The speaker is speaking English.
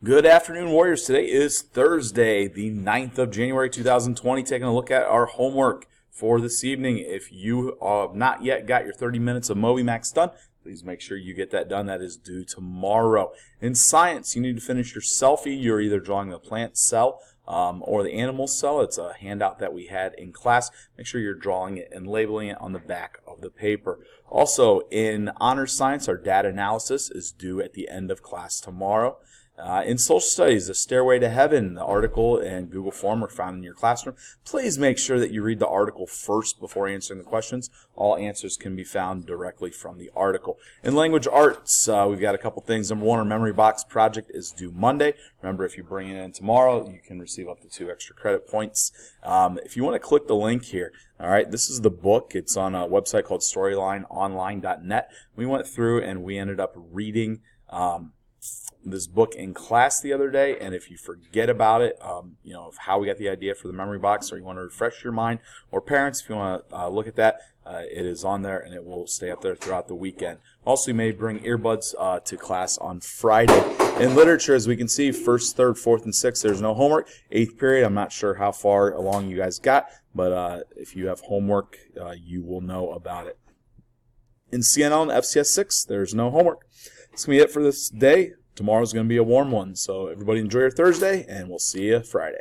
Good afternoon, Warriors. Today is Thursday, the 9th of January, 2020. Taking a look at our homework for this evening. If you have not yet got your 30 minutes of MobyMax done, please make sure you get that done. That is due tomorrow. In science, you need to finish your selfie. You're either drawing the plant cell or the animal cell. It's a handout that we had in class. Make sure you're drawing it and labeling it on the back of the paper. Also, in honors science, our data analysis is due at the end of class tomorrow. In social studies, The Stairway to Heaven, the article and Google form are found in your classroom. Please make sure that you read the article first before answering the questions. All answers can be found directly from the article. In language arts, we've got a couple things. Number one, our memory box project is due Monday. Remember, if you bring it in tomorrow, you can receive up to 2 extra credit points. If you want to click the link here, all right, this is the book. It's on a website called storylineonline.net. We went through and we ended up reading this book in class the other day, and if you forget about it, of how we got the idea for the memory box, or you want to refresh your mind, or parents, if you want to look at that, it is on there and it will stay up there throughout the weekend. Also, you may bring earbuds to class on Friday. In literature, as we can see, 1st, 3rd, 4th, and 6th, there's no homework. 8th period, I'm not sure how far along you guys got, but if you have homework, you will know about it. In CNL and FCS 6, there's no homework. That's going to be it for this day. Tomorrow's going to be a warm one, so everybody enjoy your Thursday, and we'll see you Friday.